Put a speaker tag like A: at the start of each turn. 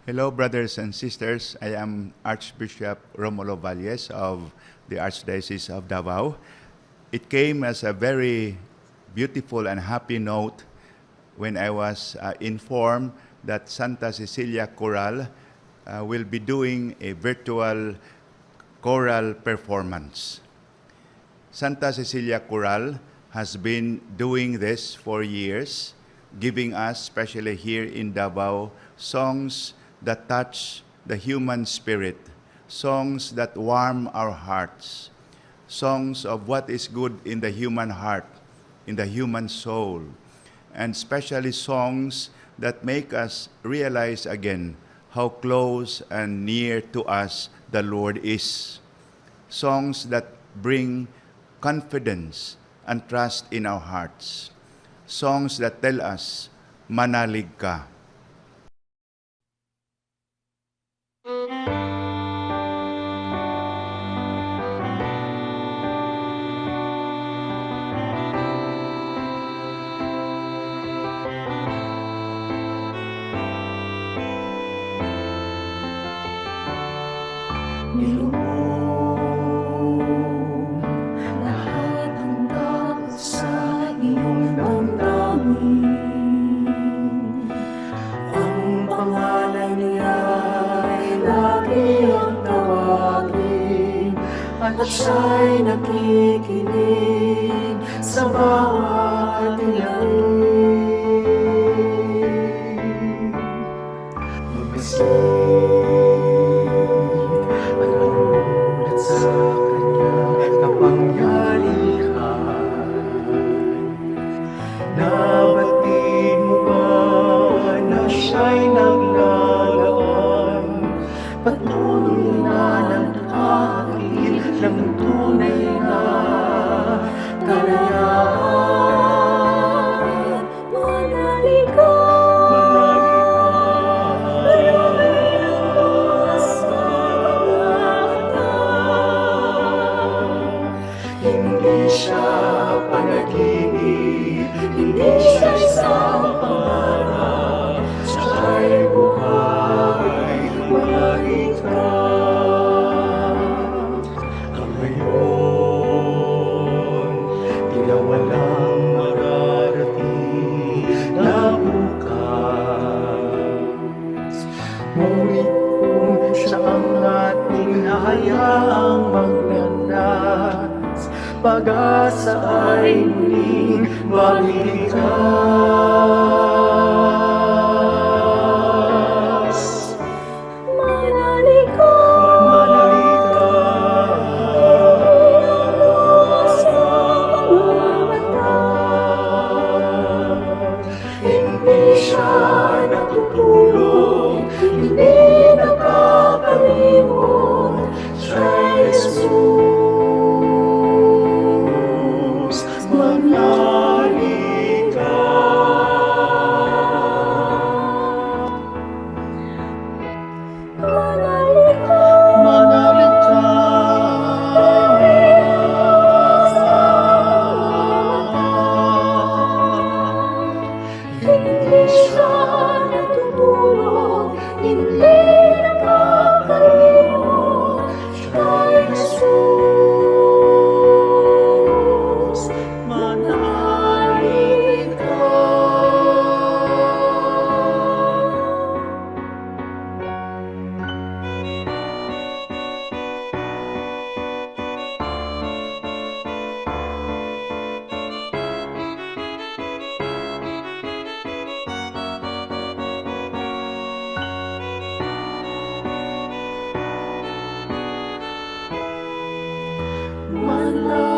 A: Hello, brothers and sisters. I am Archbishop Romulo Valles of the Archdiocese of Davao. It came as a very beautiful and happy note when I was informed that Santa Cecilia Choral will be doing a virtual choral performance. Santa Cecilia Choral has been doing this for years, giving us, especially here in Davao, songs that touch the human spirit, songs that warm our hearts, songs of what is good in the human heart, in the human soul, and especially songs that make us realize again how close and near to us the Lord is. Songs that bring confidence and trust in our hearts. Songs that tell us, manalig ka.
B: Niloong lahat ng takot sa iyong damdamin. Ang pangalan niya ay lagi ang tawagin, at siya'y nakikinig sa bawat hiling. Manulat sa kanyang kapangyarihan. Nabatid mo ba na siya'y naglalaan? Patuloy na naghahatid ng tunay na kalayaan. Manalig ka, hindi siya panaginip, hindi siya isang pangarap, siya'y buhay, manalig ka. Ang ngayon, tila walang mararating na bukas. Ngunit kung siya ang ating hayaang maglandas, pag-asa ay muling maliligtas. Manalig ka, manalig ka, sa mga mata. Hindi siya natutulog, hindi nakakalimot, siya'y Jesus. Manalig ka. Manalig ka, manalig ka, sa mga mata. Hindi siya natutulog, hindi nakakalimot, siya'y Jesus. Manalig ka. Manalig